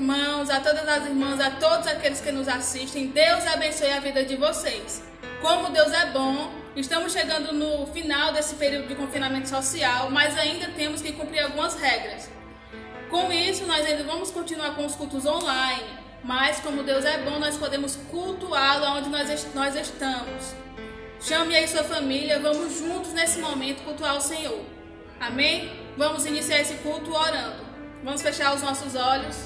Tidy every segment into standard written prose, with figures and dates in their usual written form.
irmãos, a todas as irmãs, a todos aqueles que nos assistem. Deus abençoe a vida de vocês. Como Deus é bom, estamos chegando no final desse período de confinamento social, mas ainda temos que cumprir algumas regras. Com isso, nós ainda vamos continuar com os cultos online, mas como Deus é bom, nós podemos cultuá-lo onde nós estamos. Chame aí sua família, vamos juntos nesse momento cultuar o Senhor. Amém? Vamos iniciar esse culto orando. Vamos fechar os nossos olhos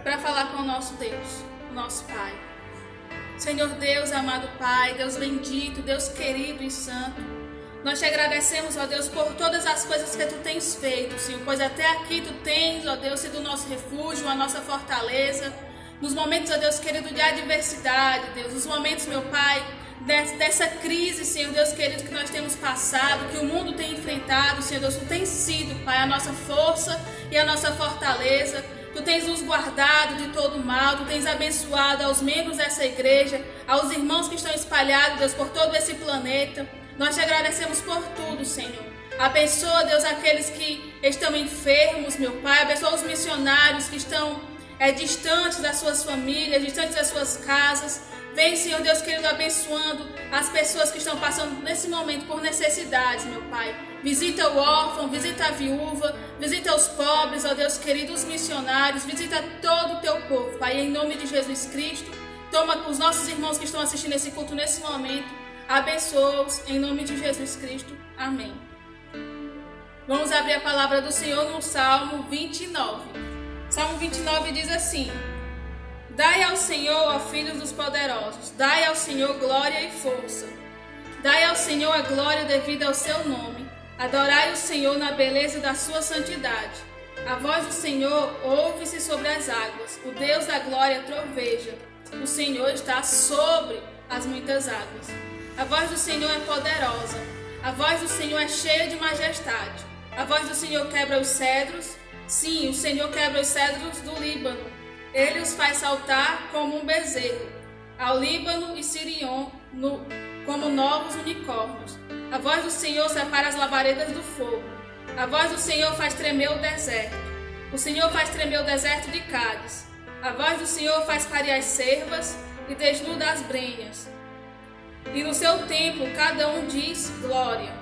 para falar com o nosso Deus, o nosso Pai. Senhor Deus, amado Pai, Deus bendito, Deus querido e santo, nós te agradecemos, ó Deus, por todas as coisas que Tu tens feito, Senhor, pois até aqui Tu tens, ó Deus, sido o nosso refúgio, a nossa fortaleza, nos momentos, ó Deus querido, de adversidade, Deus, nos momentos, meu Pai, dessa crise, Senhor Deus querido, que nós temos passado, que o mundo tem enfrentado, Senhor Deus, Tu tens sido, Pai, a nossa força e a nossa fortaleza. Tu tens nos guardado de todo o mal, Tu tens abençoado aos membros dessa igreja, aos irmãos que estão espalhados, Deus, por todo esse planeta. Nós te agradecemos por tudo, Senhor. Abençoa, Deus, aqueles que estão enfermos, meu Pai. Abençoa os missionários que estão distantes das suas famílias, distantes das suas casas. Vem, Senhor Deus querido, abençoando as pessoas que estão passando nesse momento por necessidades, meu Pai. Visita o órfão, visita a viúva, visita os pobres, ó Deus querido, os missionários, visita todo o Teu povo, Pai, em nome de Jesus Cristo. Toma os nossos irmãos que estão assistindo esse culto nesse momento, abençoa-os, em nome de Jesus Cristo. Amém. Vamos abrir a palavra do Senhor no Salmo 29. Salmo 29 diz assim: Dai ao Senhor, ó filhos dos poderosos, dai ao Senhor glória e força. Dai ao Senhor a glória devida ao seu nome. Adorai o Senhor na beleza da sua santidade. A voz do Senhor ouve-se sobre as águas. O Deus da glória troveja. O Senhor está sobre as muitas águas. A voz do Senhor é poderosa. A voz do Senhor é cheia de majestade. A voz do Senhor quebra os cedros. Sim, o Senhor quebra os cedros do Líbano. Ele os faz saltar como um bezerro. Ao Líbano e Sirion como novos unicórnios. A voz do Senhor separa as labaredas do fogo. A voz do Senhor faz tremer o deserto. O Senhor faz tremer o deserto de Cádiz. A voz do Senhor faz parir as cervas e desnuda as brenhas. E no seu templo cada um diz glória.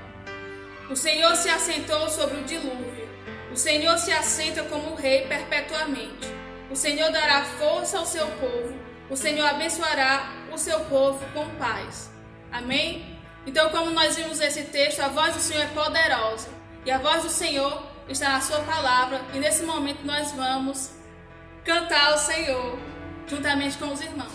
O Senhor se assentou sobre o dilúvio. O Senhor se assenta como rei perpetuamente. O Senhor dará força ao seu povo. O Senhor abençoará o seu povo com paz. Amém? Então, como nós vimos nesse texto, a voz do Senhor é poderosa. E a voz do Senhor está na sua palavra. E nesse momento nós vamos cantar ao Senhor, juntamente com os irmãos.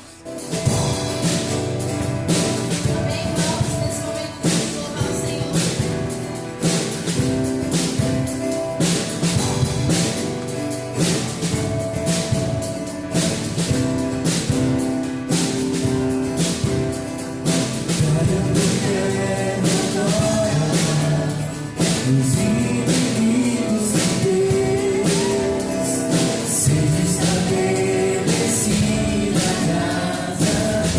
Seja estabelecida a casa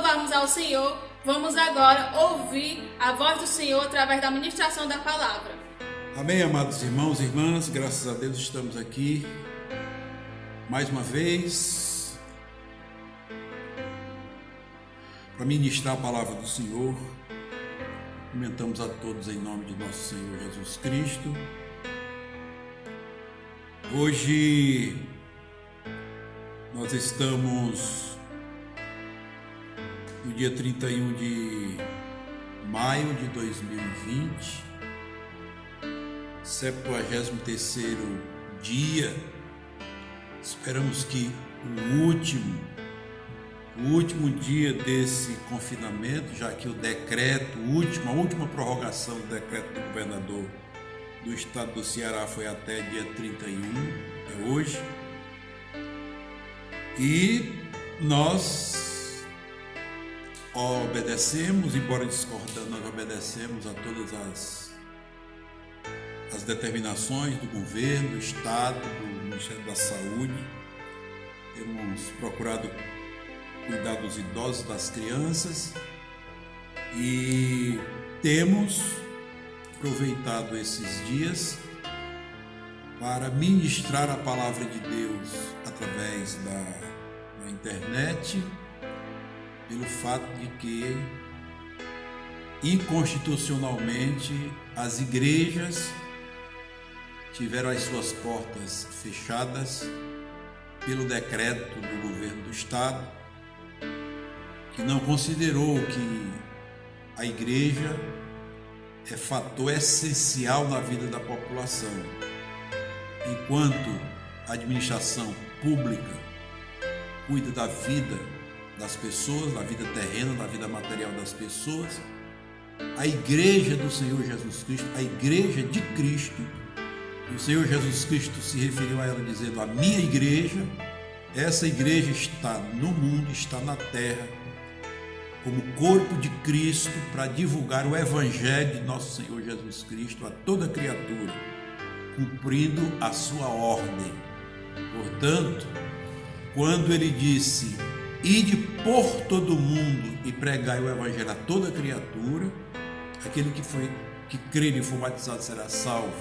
louvarmos ao Senhor, vamos agora ouvir a voz do Senhor através da ministração da palavra. Amém, amados irmãos e irmãs, graças a Deus estamos aqui mais uma vez para ministrar a palavra do Senhor. Cumprimentamos a todos em nome de nosso Senhor Jesus Cristo. Hoje nós estamos no dia 31 de maio de 2020, 73º dia. Esperamos que o último dia desse confinamento, já que o decreto, a última prorrogação do decreto do governador do estado do Ceará foi até dia 31, é hoje. E nós obedecemos, embora discordando, nós obedecemos a todas as determinações do governo, do estado, do Ministério da Saúde. Temos procurado cuidar dos idosos, das crianças, e temos aproveitado esses dias para ministrar a palavra de Deus através da internet, pelo fato de que inconstitucionalmente as igrejas tiveram as suas portas fechadas pelo decreto do governo do estado, que não considerou que a igreja é fator essencial na vida da população, enquanto a administração pública cuida da vida das pessoas, da vida terrena, da vida material das pessoas. A igreja do Senhor Jesus Cristo, a igreja de Cristo, o Senhor Jesus Cristo se referiu a ela dizendo: a minha igreja, essa igreja está no mundo, está na terra, como corpo de Cristo, para divulgar o evangelho de nosso Senhor Jesus Cristo a toda criatura, cumprindo a sua ordem. Portanto, quando ele disse: ide por todo mundo e pregai o evangelho a toda criatura, aquele que crer e for batizado será salvo,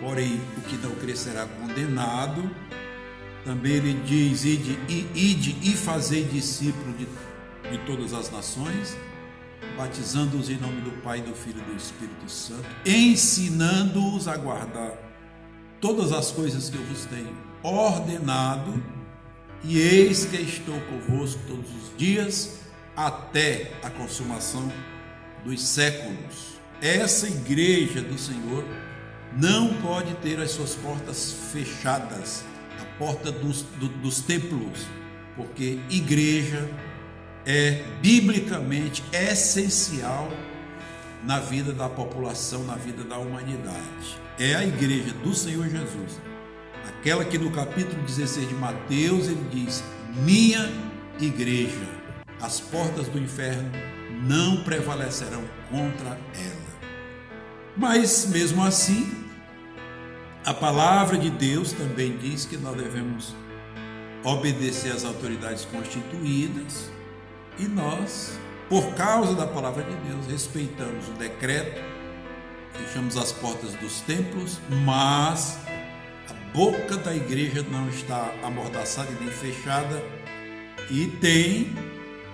porém o que não crer será condenado. Também ele diz: ide e fazei discípulos de todas as nações, batizando-os em nome do Pai, do Filho e do Espírito Santo, ensinando-os a guardar todas as coisas que eu vos tenho ordenado, e eis que estou convosco todos os dias até a consumação dos séculos. Essa igreja do Senhor não pode ter as suas portas fechadas, a porta dos templos, porque igreja é biblicamente essencial na vida da população, na vida da humanidade. É a igreja do Senhor Jesus, aquela que no capítulo 16 de Mateus ele diz: minha igreja, as portas do inferno não prevalecerão contra ela. Mas mesmo assim, a palavra de Deus também diz que nós devemos obedecer às autoridades constituídas, e nós, por causa da palavra de Deus, respeitamos o decreto, fechamos as portas dos templos, mas a boca da igreja não está amordaçada e nem fechada, e tem,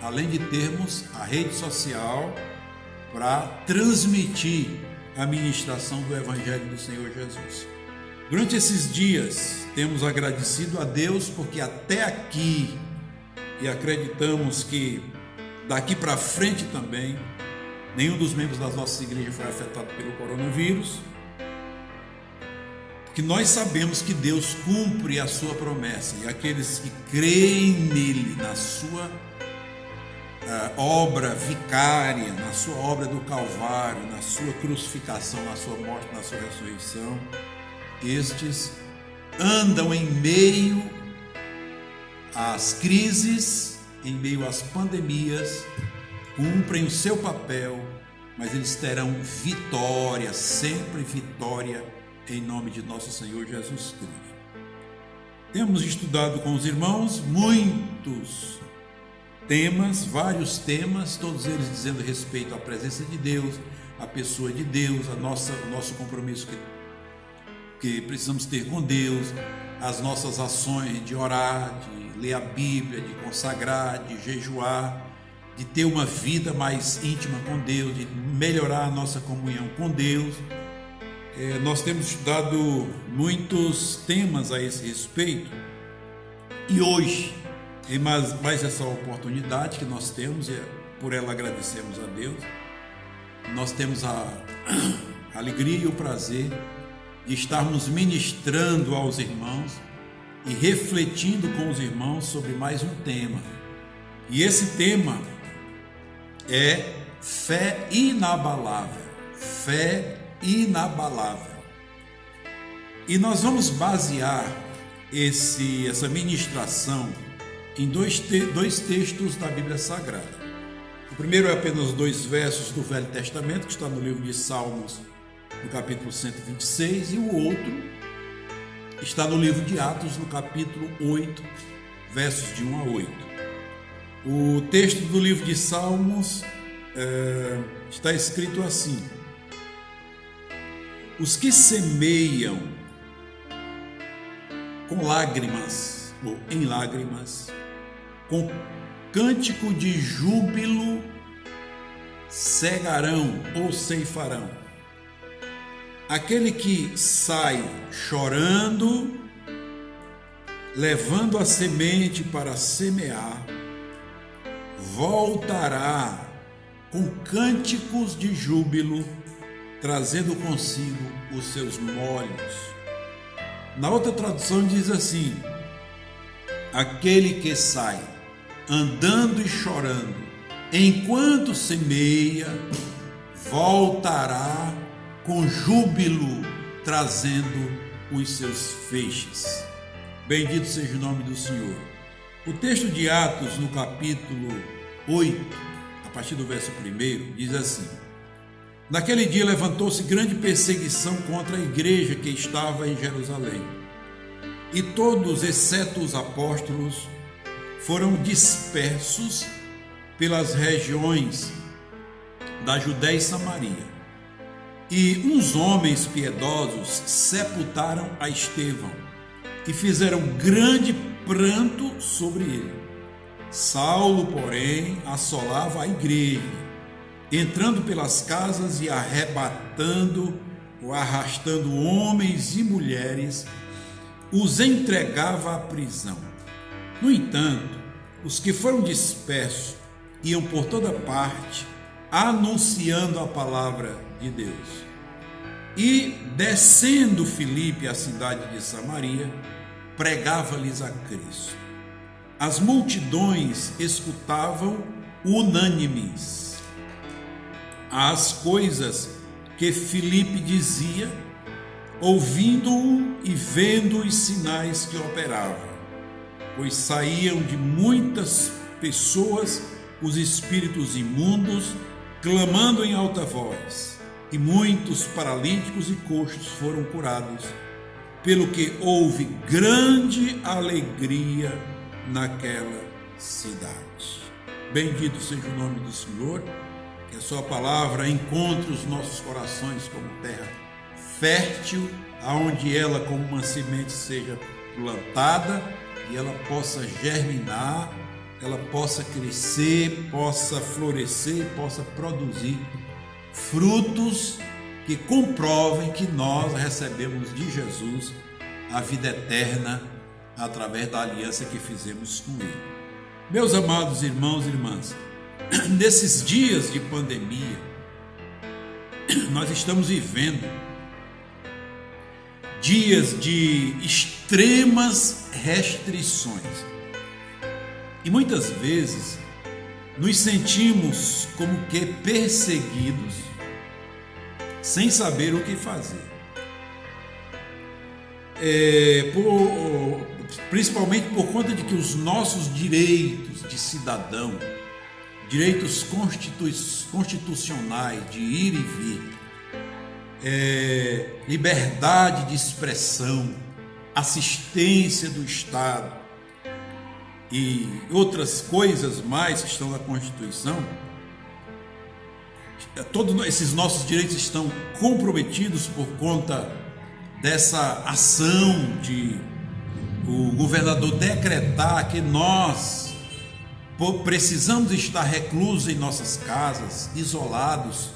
além de termos a rede social para transmitir a ministração do Evangelho do Senhor Jesus. Durante esses dias, temos agradecido a Deus porque até aqui, e acreditamos que daqui para frente também, nenhum dos membros das nossas igrejas foi afetado pelo coronavírus, porque nós sabemos que Deus cumpre a sua promessa, e aqueles que creem nele, na sua obra vicária, na sua obra do Calvário, na sua crucificação, na sua morte, na sua ressurreição, estes andam em meio às crises, em meio às pandemias, cumprem o seu papel, mas eles terão vitória, sempre vitória, em nome de nosso Senhor Jesus Cristo. Temos estudado com os irmãos muitos temas, vários temas, todos eles dizendo respeito à presença de Deus, à pessoa de Deus, o nosso compromisso que precisamos ter com Deus, as nossas ações de orar, de ler a Bíblia, de consagrar, de jejuar, de ter uma vida mais íntima com Deus, de melhorar a nossa comunhão com Deus. Nós temos estudado muitos temas a esse respeito e hoje, em mais essa oportunidade que nós temos, e por ela agradecemos a Deus, nós temos a alegria e o prazer de estarmos ministrando aos irmãos e refletindo com os irmãos sobre mais um tema. E esse tema é fé inabalável. Fé inabalável. E nós vamos basear essa ministração em dois textos da Bíblia Sagrada. O primeiro é apenas 2 versos do Velho Testamento, que está no livro de Salmos, no capítulo 126, e o outro está no livro de Atos, no capítulo 8, versos de 1 a 8. O texto do livro de Salmos está escrito assim: os que semeiam com lágrimas, ou em lágrimas, com cântico de júbilo, cegarão ou ceifarão. Aquele que sai chorando, levando a semente para semear, voltará com cânticos de júbilo, trazendo consigo os seus molhos. Na outra tradução diz assim: aquele que sai andando e chorando, enquanto semeia, voltará com júbilo, trazendo os seus feixes. Bendito seja o nome do Senhor. O texto de Atos, no capítulo 8, a partir do verso 1, diz assim: naquele dia levantou-se grande perseguição contra a igreja que estava em Jerusalém, e todos, exceto os apóstolos, foram dispersos pelas regiões da Judéia e Samaria. E uns homens piedosos sepultaram a Estevão e fizeram grande pranto sobre ele. Saulo, porém, assolava a igreja, entrando pelas casas e arrebatando ou arrastando homens e mulheres, os entregava à prisão. No entanto, os que foram dispersos iam por toda parte, anunciando a palavra de Deus. E, descendo Filipe à cidade de Samaria, pregava-lhes a Cristo. As multidões escutavam unânimes as coisas que Filipe dizia, ouvindo-o e vendo os sinais que operava, pois saíam de muitas pessoas os espíritos imundos, clamando em alta voz, e muitos paralíticos e coxos foram curados, pelo que houve grande alegria naquela cidade. Bendito seja o nome do Senhor, que a sua palavra encontre os nossos corações como terra fértil, aonde ela como uma semente seja plantada e ela possa germinar, ela possa crescer, possa florescer, possa produzir frutos que comprovem que nós recebemos de Jesus a vida eterna através da aliança que fizemos com Ele. Meus amados irmãos e irmãs, nesses dias de pandemia, nós estamos vivendo dias de extremas restrições e muitas vezes nos sentimos como que perseguidos sem saber o que fazer. Principalmente por conta de que os nossos direitos de cidadão, direitos constitucionais de ir e vir, liberdade de expressão, assistência do Estado, e outras coisas mais que estão na Constituição, todos esses nossos direitos estão comprometidos por conta dessa ação de o governador decretar que nós precisamos estar reclusos em nossas casas, isolados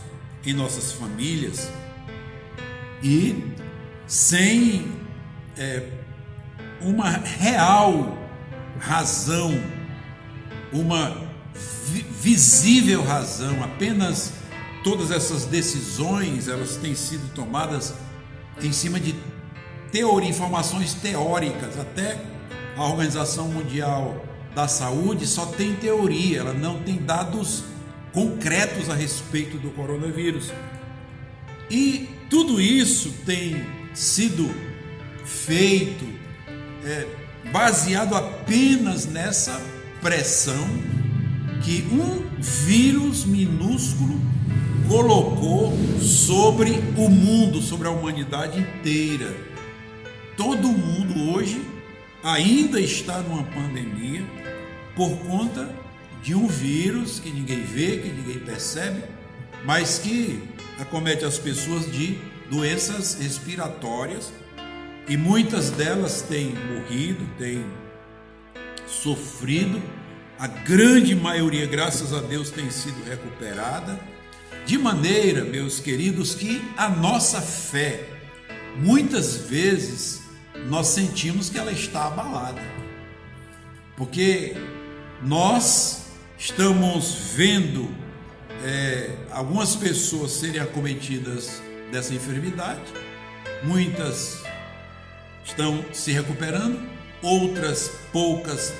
em nossas famílias e sem uma real razão, uma visível razão. Apenas todas essas decisões, elas têm sido tomadas em cima de informações teóricas. Até a Organização Mundial da Saúde só tem teoria, ela não tem dados concretos a respeito do coronavírus. E tudo isso tem sido feito baseado apenas nessa pressão que um vírus minúsculo colocou sobre o mundo, sobre a humanidade inteira. Todo mundo hoje ainda está numa pandemia por conta de um vírus que ninguém vê, que ninguém percebe, mas que acomete as pessoas de doenças respiratórias, e muitas delas têm morrido, têm sofrido. A grande maioria, graças a Deus, tem sido recuperada, de maneira, meus queridos, que a nossa fé, muitas vezes, nós sentimos que ela está abalada, porque nós estamos vendo algumas pessoas serem acometidas dessa enfermidade, muitas estão se recuperando, outras poucas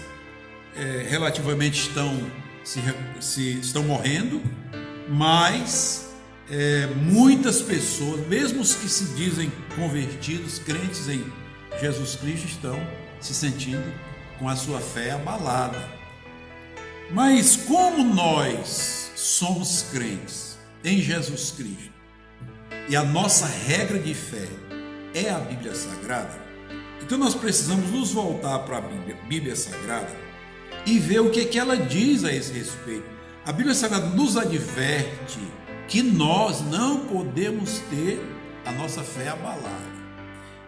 relativamente estão morrendo, mas muitas pessoas, mesmo os que se dizem convertidos, crentes em Jesus Cristo, estão se sentindo com a sua fé abalada. Mas como nós somos crentes em Jesus Cristo e a nossa regra de fé é a Bíblia Sagrada, então nós precisamos nos voltar para a Bíblia Sagrada e ver o que ela diz a esse respeito. A Bíblia Sagrada nos adverte que nós não podemos ter a nossa fé abalada.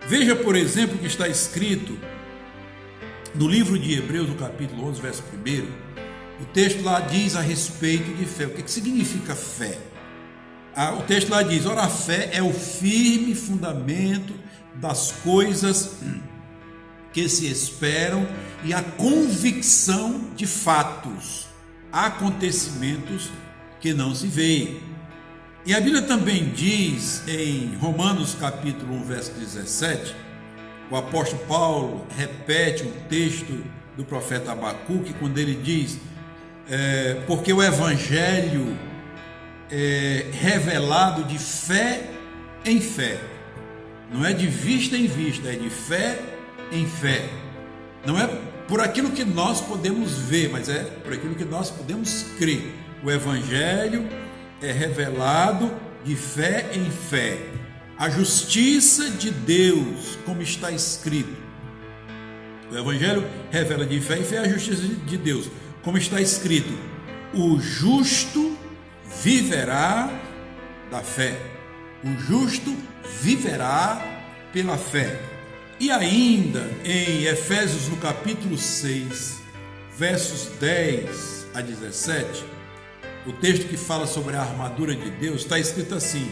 Veja, por exemplo, o que está escrito no livro de Hebreus, no capítulo 11, verso 1. O texto lá diz a respeito de fé. O que significa fé? O texto lá diz: ora, a fé é o firme fundamento das coisas que se esperam e a convicção de fatos, acontecimentos que não se veem. E a Bíblia também diz em Romanos capítulo 1, verso 17, o apóstolo Paulo repete o texto do profeta Abacuque, quando ele diz, porque o evangelho é revelado de fé em fé, não é de vista em vista, é de fé em fé, não é por aquilo que nós podemos ver, mas é por aquilo que nós podemos crer. O evangelho é revelado de fé em fé. A justiça de Deus, como está escrito. O evangelho revela de fé em fé a justiça de Deus, como está escrito: o justo viverá da fé. O justo viverá pela fé. E ainda em Efésios, no capítulo 6, versos 10 a 17, o texto que fala sobre a armadura de Deus, está escrito assim,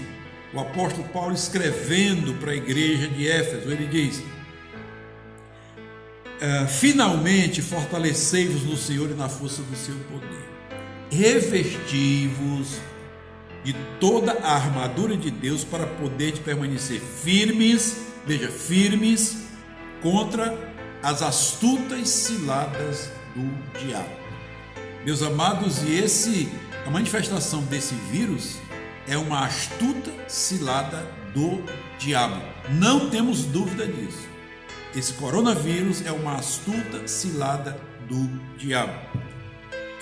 o apóstolo Paulo escrevendo para a igreja de Éfeso, ele diz: finalmente fortalecei-vos no Senhor e na força do seu poder, revesti-vos de toda a armadura de Deus para poder permanecer firmes, veja, firmes contra as astutas ciladas do diabo. Meus amados, e a manifestação desse vírus é uma astuta cilada do diabo. Não temos dúvida disso. Esse coronavírus é uma astuta cilada do diabo.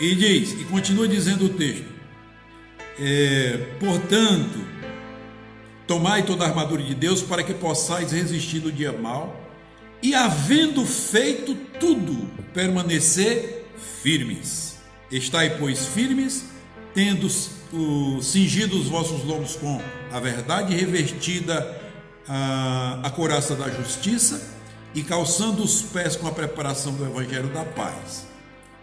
E diz, e continua dizendo o texto, portanto, tomai toda a armadura de Deus para que possais resistir no dia mau e havendo feito tudo, permanecer firmes. Estai, pois, firmes, tendo cingido os vossos lombos com a verdade, revestida a couraça da justiça e calçando os pés com a preparação do evangelho da paz,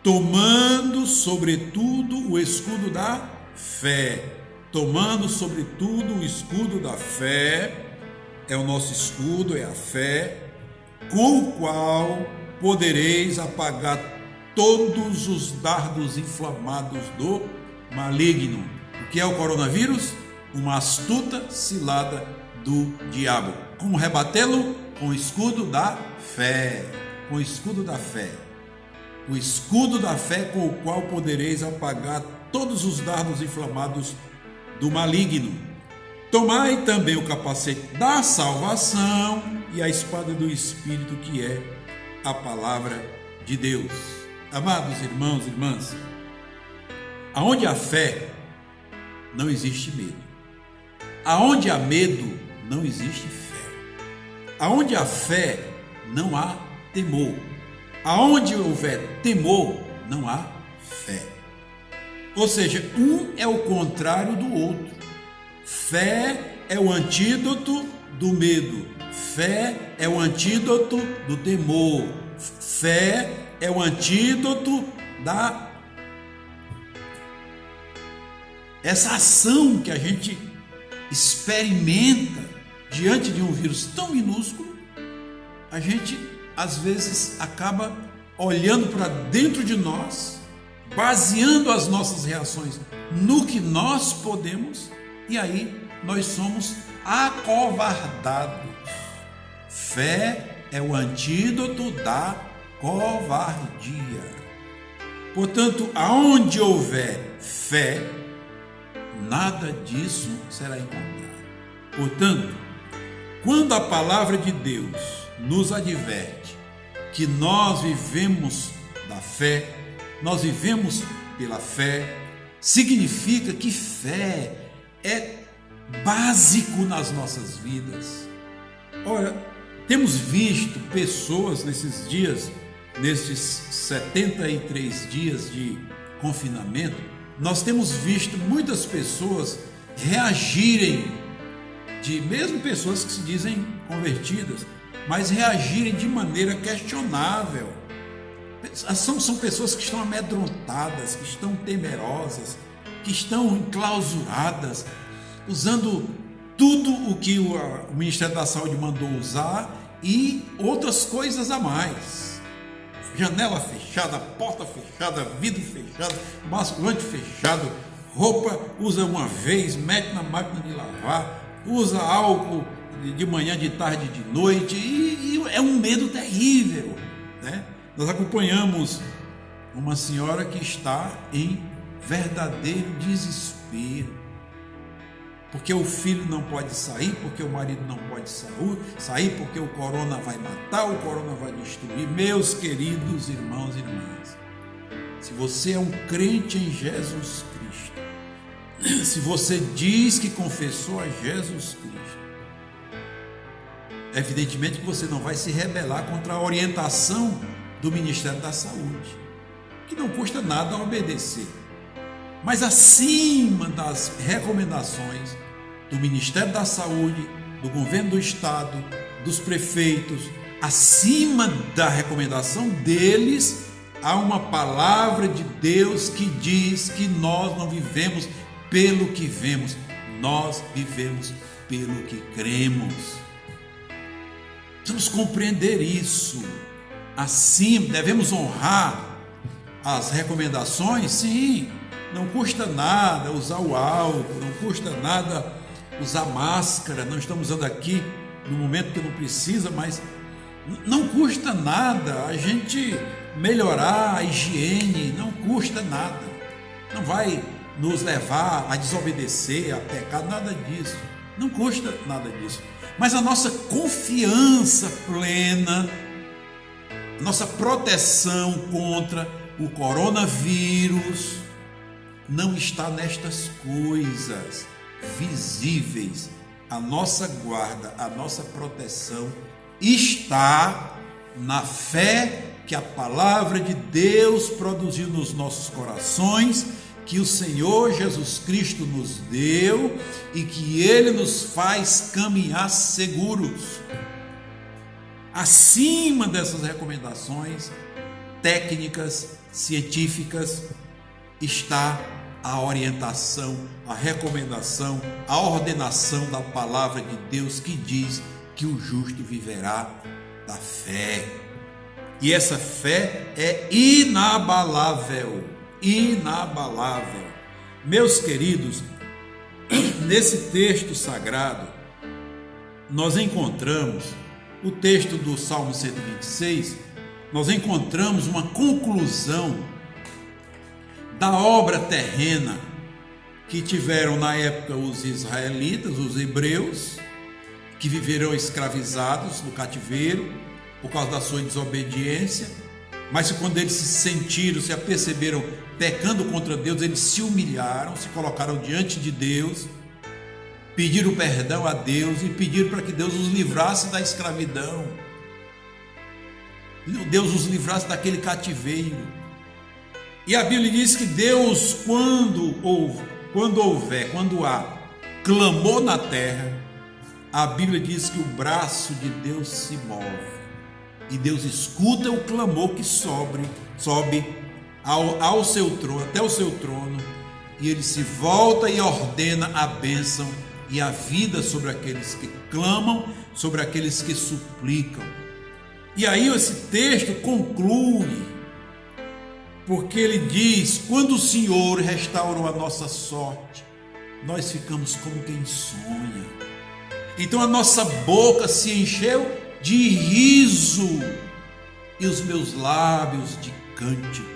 tomando sobretudo o escudo da fé. Tomando sobretudo o escudo da fé, é o nosso escudo, é a fé, com o qual podereis apagar todos os dardos inflamados do maligno. O que é o coronavírus? Uma astuta cilada do diabo. Como rebatê-lo? Com o escudo da fé. Com o escudo da fé. O escudo da fé com o qual podereis apagar todos os dardos inflamados do maligno. Tomai também o capacete da salvação e a espada do Espírito, que é a palavra de Deus. Amados irmãos e irmãs, aonde há fé, não existe medo. Aonde há medo, não existe fé. Aonde há fé, não há temor. Aonde houver temor, não há fé. Ou seja, um é o contrário do outro. Fé é o antídoto do medo. Fé é o antídoto do temor. Fé é o antídoto da essa ação que a gente experimenta diante de um vírus tão minúsculo. A gente às vezes acaba olhando para dentro de nós, baseando as nossas reações no que nós podemos, e aí nós somos acovardados. Fé é o antídoto da covardia. Portanto, aonde houver fé, nada disso será encontrado. Portanto, quando a palavra de Deus nos adverte que nós vivemos da fé, nós vivemos pela fé, significa que fé é básico nas nossas vidas. Ora, temos visto pessoas nesses dias, nesses 73 dias de confinamento, nós temos visto muitas pessoas reagirem, mesmo pessoas que se dizem convertidas, mas reagirem de maneira questionável. São pessoas que estão amedrontadas, que estão temerosas, que estão enclausuradas, usando tudo o que o Ministério da Saúde mandou usar e outras coisas a mais. Janela fechada, porta fechada, vidro fechado, basculante fechado, roupa usa uma vez, mete na máquina de lavar, usa álcool de manhã, de tarde, de noite, e é um medo terrível, né? Nós acompanhamos uma senhora que está em verdadeiro desespero, porque o filho não pode sair, porque o marido não pode sair, porque o corona vai matar, o corona vai destruir. Meus queridos irmãos e irmãs, se você é um crente em Jesus Cristo, se você diz que confessou a Jesus Cristo, evidentemente que você não vai se rebelar contra a orientação do Ministério da Saúde, que não custa nada obedecer. Mas acima das recomendações do Ministério da Saúde, do governo do Estado, dos prefeitos, acima da recomendação deles, há uma palavra de Deus que diz que nós não vivemos pelo que vemos, nós vivemos pelo que cremos. Precisamos compreender isso. Assim, devemos honrar as recomendações, sim. Não custa nada usar o álcool, não custa nada usar máscara. Não estamos usando aqui no momento que não precisa, mas não custa nada a gente melhorar a higiene, não custa nada. Não vai nos levar a desobedecer, a pecar, nada disso. Não custa nada disso. Mas a nossa confiança plena, nossa proteção contra o coronavírus não está nestas coisas visíveis. A nossa guarda, a nossa proteção está na fé que a palavra de Deus produziu nos nossos corações, que o Senhor Jesus Cristo nos deu e que Ele nos faz caminhar seguros. Acima dessas recomendações técnicas, científicas, está a orientação, a recomendação, a ordenação da palavra de Deus que diz que o justo viverá da fé. E essa fé é inabalável, inabalável. Meus queridos, nesse texto sagrado, nós encontramos o texto do Salmo 126, nós encontramos uma conclusão da obra terrena que tiveram na época os israelitas, os hebreus, que viveram escravizados no cativeiro por causa da sua desobediência, mas quando eles se sentiram, se aperceberam pecando contra Deus, eles se humilharam, se colocaram diante de Deus, pediram perdão a Deus e pediram para que Deus os livrasse da escravidão, Deus os livrasse daquele cativeiro. E a Bíblia diz que Deus, quando há clamor na terra, a Bíblia diz que o braço de Deus se move e Deus escuta o clamor que sobe ao seu trono, até o seu trono, e ele se volta e ordena a bênção e a vida sobre aqueles que clamam, sobre aqueles que suplicam. E aí esse texto conclui, porque ele diz: quando o Senhor restaurou a nossa sorte, nós ficamos como quem sonha. Então a nossa boca se encheu de riso e os meus lábios de cânticos.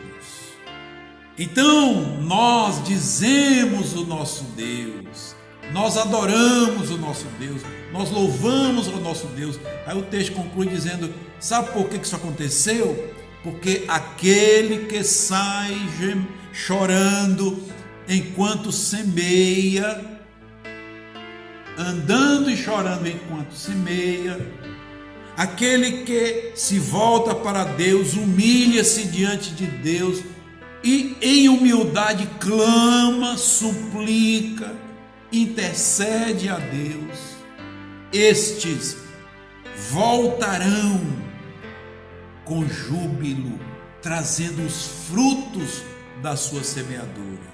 Então nós dizemos o nosso Deus, nós adoramos o nosso Deus, nós louvamos o nosso Deus. Aí o texto conclui dizendo: sabe por que isso aconteceu? Porque aquele que sai chorando enquanto semeia, andando e chorando enquanto semeia, aquele que se volta para Deus, humilha-se diante de Deus e em humildade clama, suplica, intercede a Deus, estes voltarão com júbilo, trazendo os frutos da sua semeadura.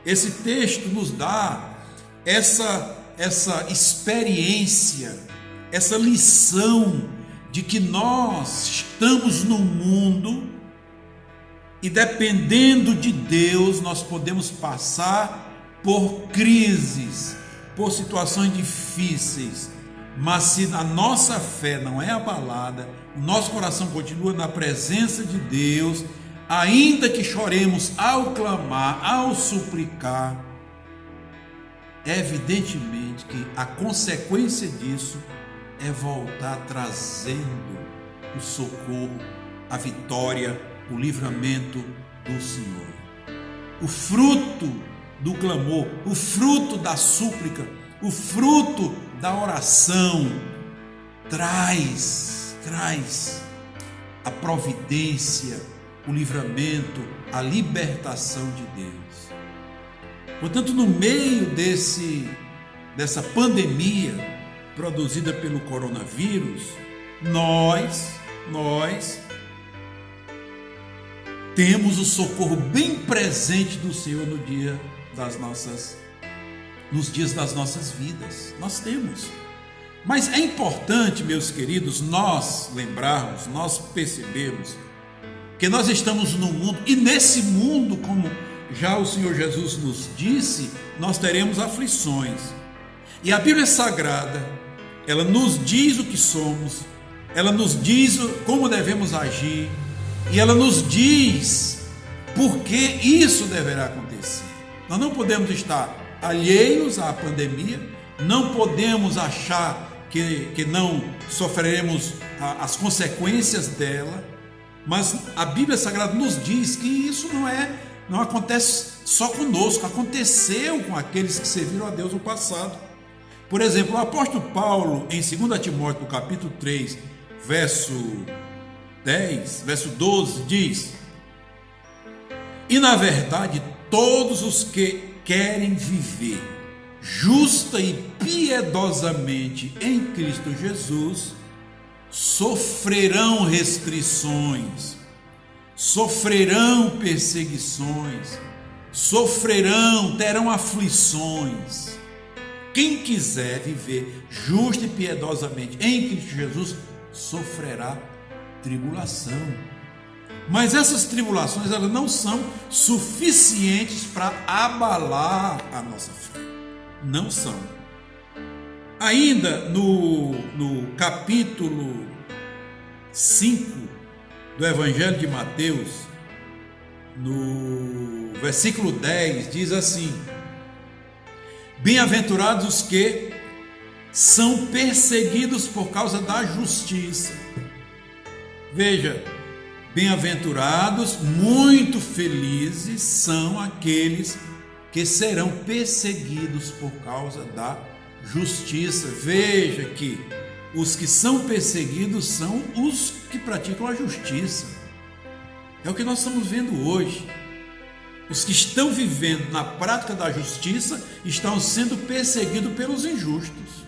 Esse texto nos dá essa experiência, essa lição de que nós estamos no mundo e, dependendo de Deus, nós podemos passar por crises, por situações difíceis, mas se a nossa fé não é abalada, o nosso coração continua na presença de Deus, ainda que choremos ao clamar, ao suplicar, evidentemente que a consequência disso é voltar trazendo o socorro, a vitória, o livramento do Senhor. O fruto do clamor, o fruto da súplica, o fruto da oração traz a providência, o livramento, a libertação de Deus. Portanto, no meio dessa pandemia produzida pelo coronavírus, nós temos o socorro bem presente do Senhor nos dias das nossas vidas. Nós temos. Mas é importante, meus queridos, nós lembrarmos, nós percebermos que nós estamos no mundo, e nesse mundo, como já o Senhor Jesus nos disse, nós teremos aflições. E a Bíblia Sagrada, ela nos diz o que somos, ela nos diz como devemos agir, e ela nos diz por que isso deverá acontecer. Nós não podemos estar alheios à pandemia, não podemos achar que não sofreremos as consequências dela, mas a Bíblia Sagrada nos diz que isso não acontece só conosco, aconteceu com aqueles que serviram a Deus no passado. Por exemplo, o apóstolo Paulo, em 2 Timóteo, no capítulo 3, verso 10, verso 12, diz: e na verdade todos os que querem viver justa e piedosamente em Cristo Jesus sofrerão restrições, sofrerão perseguições, terão aflições. Quem quiser viver justa e piedosamente em Cristo Jesus sofrerá tribulação. Mas essas tribulações, elas não são suficientes para abalar a nossa fé. Não são. Ainda no capítulo 5 do Evangelho de Mateus, no versículo 10, diz assim: bem-aventurados os que são perseguidos por causa da justiça. Veja, bem-aventurados, muito felizes são aqueles que serão perseguidos por causa da justiça. Veja que os que são perseguidos são os que praticam a justiça. É o que nós estamos vendo hoje. Os que estão vivendo na prática da justiça estão sendo perseguidos pelos injustos.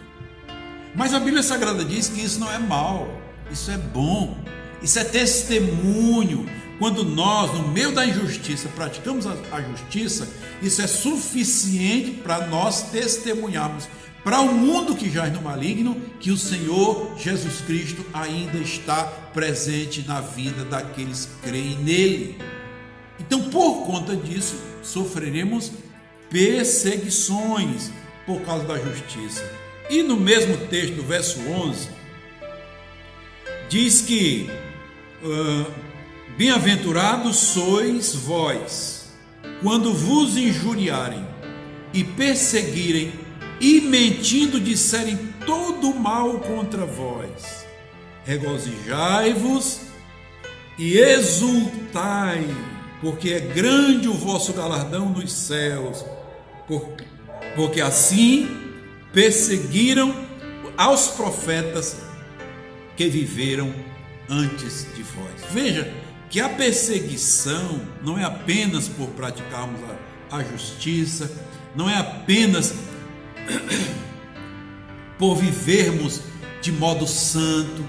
Mas a Bíblia Sagrada diz que isso não é mal, isso é bom, isso é testemunho. Quando nós, no meio da injustiça, praticamos a justiça, isso é suficiente para nós testemunharmos para o mundo que jaz no maligno que o Senhor Jesus Cristo ainda está presente na vida daqueles que creem nele. Então, por conta disso, sofreremos perseguições por causa da justiça. E no mesmo texto, do verso 11, diz que bem-aventurados sois vós, quando vos injuriarem e perseguirem e mentindo disserem todo mal contra vós. Regozijai-vos e exultai, porque é grande o vosso galardão nos céus, porque assim perseguiram aos profetas que viveram antes de vós. Veja que a perseguição não é apenas por praticarmos a justiça, não é apenas por vivermos de modo santo,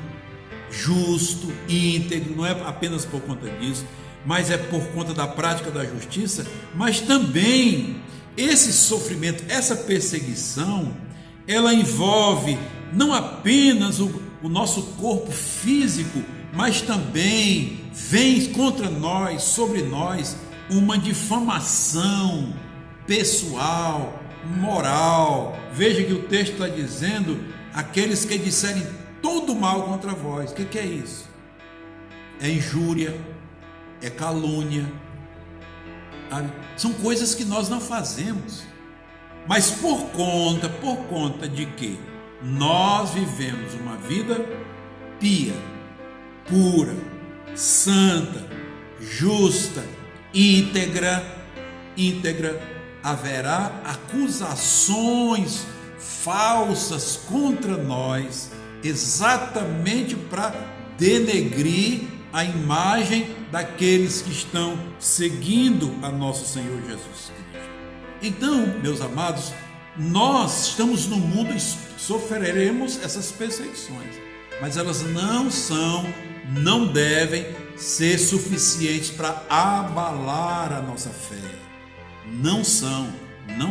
justo, íntegro, não é apenas por conta disso, mas é por conta da prática da justiça. Mas também esse sofrimento, essa perseguição, ela envolve não apenas o nosso corpo físico, mas também vem contra nós, sobre nós, uma difamação pessoal, moral. Veja que o texto está dizendo: aqueles que disserem todo mal contra vós. O que é isso? É injúria, é calúnia, são coisas que nós não fazemos, mas por conta de que nós vivemos uma vida pia, pura, santa, justa, íntegra, haverá acusações falsas contra nós, exatamente para denegrir a imagem daqueles que estão seguindo a nosso Senhor Jesus Cristo. Então, meus amados, nós estamos no mundo e sofreremos essas perseguições, mas elas não devem ser suficientes para abalar a nossa fé. Não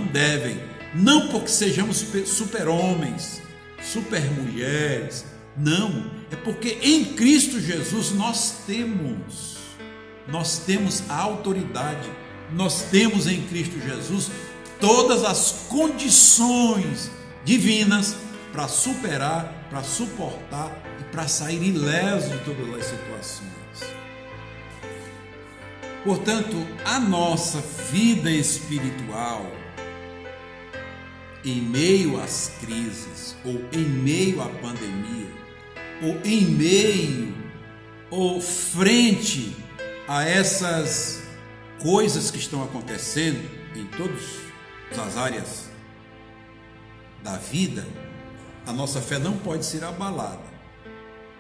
devem, não porque sejamos super-homens, super-mulheres, não, é porque em Cristo Jesus nós temos a autoridade, nós temos em Cristo Jesus todas as condições divinas para superar, para suportar e para sair ileso de todas as situações. Portanto, a nossa vida espiritual, em meio às crises, ou em meio à pandemia, ou em meio ou frente a essas coisas que estão acontecendo em todas as áreas da vida, a nossa fé não pode ser abalada.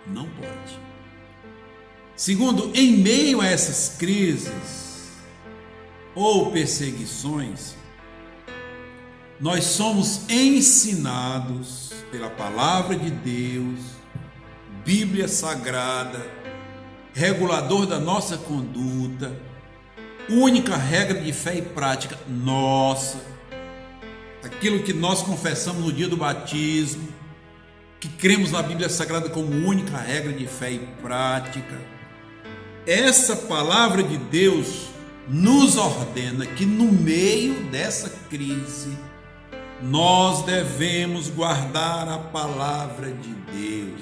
Não pode. Segundo, em meio a essas crises ou perseguições, nós somos ensinados pela palavra de Deus, Bíblia Sagrada, regulador da nossa conduta, única regra de fé e prática nossa, aquilo que nós confessamos no dia do batismo, que cremos na Bíblia Sagrada como única regra de fé e prática. Essa palavra de Deus nos ordena que no meio dessa crise nós devemos guardar a palavra de Deus.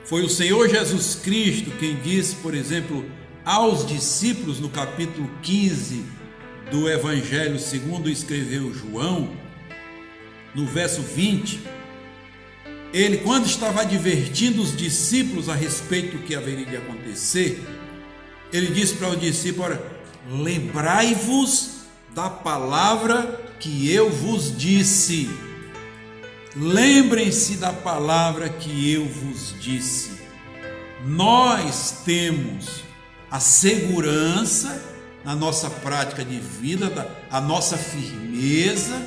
Foi o Senhor Jesus Cristo quem disse, por exemplo, aos discípulos no capítulo 15 do Evangelho segundo escreveu João, no verso 20, ele, quando estava advertindo os discípulos a respeito do que haveria de acontecer, ele disse para os discípulos: lembrai-vos da palavra que eu vos disse. Lembrem-se da palavra que eu vos disse. Nós temos a segurança na nossa prática de vida, a nossa firmeza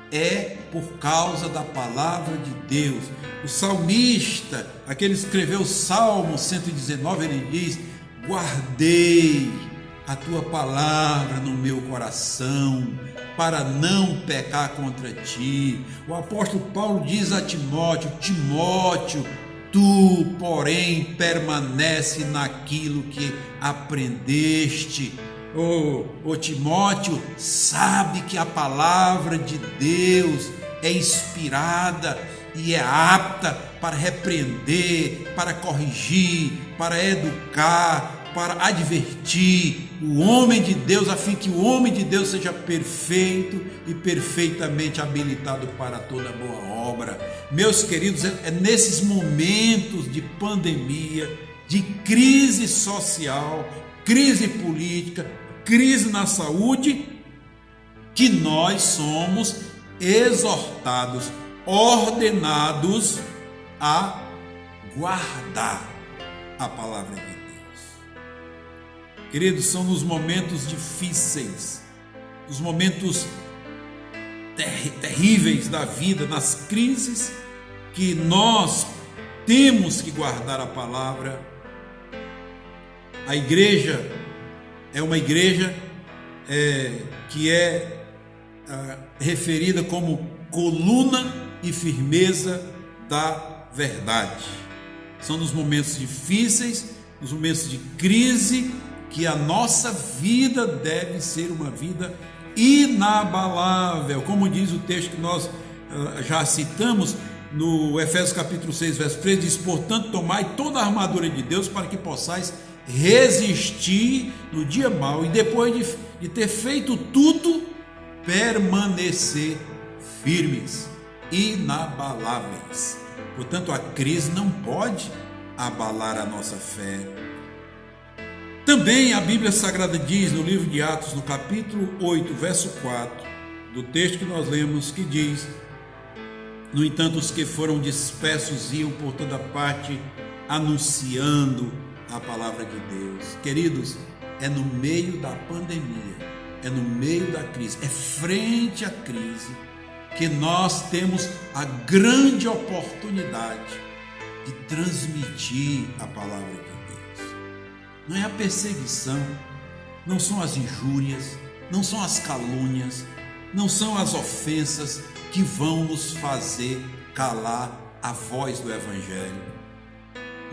é por causa da palavra de Deus. O salmista, aquele que escreveu o Salmo 119, ele diz: guardei a tua palavra no meu coração, para não pecar contra ti. O apóstolo Paulo diz a Timóteo: Timóteo, tu, porém, permanece naquilo que aprendeste. Timóteo, sabe que a palavra de Deus é inspirada e é apta para repreender, para corrigir, para educar, para advertir o homem de Deus, a fim que o homem de Deus seja perfeito e perfeitamente habilitado para toda boa obra. Meus queridos, é nesses momentos de pandemia, de crise social, crise política, crise na saúde, que nós somos exortados, ordenados a guardar a palavra de Deus. Queridos, são nos momentos difíceis, nos momentos terríveis da vida, nas crises, que nós temos que guardar a palavra. A igreja é uma igreja que é referida como coluna e firmeza da verdade. São nos momentos difíceis, nos momentos de crise, que a nossa vida deve ser uma vida inabalável, como diz o texto que nós já citamos no Efésios capítulo 6, verso 3, diz: portanto, tomai toda a armadura de Deus para que possais resistir no dia mau e depois de ter feito tudo, permanecer firmes, inabaláveis. Portanto, a crise não pode abalar a nossa fé. Também a Bíblia Sagrada diz no livro de Atos, no capítulo 8, verso 4, do texto que nós lemos, que diz: no entanto, os que foram dispersos iam por toda parte anunciando a palavra de Deus. Queridos, é no meio da pandemia, é no meio da crise, é frente à crise que nós temos a grande oportunidade de transmitir a palavra de Deus. Não é a perseguição, não são as injúrias, não são as calúnias, não são as ofensas que vão nos fazer calar a voz do Evangelho.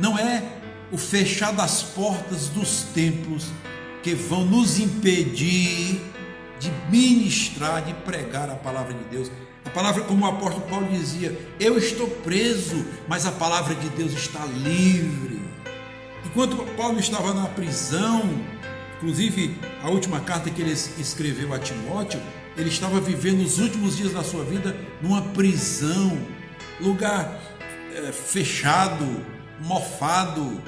Não é o fechar das portas dos templos que vão nos impedir de ministrar, de pregar a palavra de Deus. A palavra, como o apóstolo Paulo dizia: eu estou preso, mas a palavra de Deus está livre. Enquanto Paulo estava na prisão, inclusive a última carta que ele escreveu a Timóteo, ele estava vivendo os últimos dias da sua vida numa prisão, lugar fechado, mofado,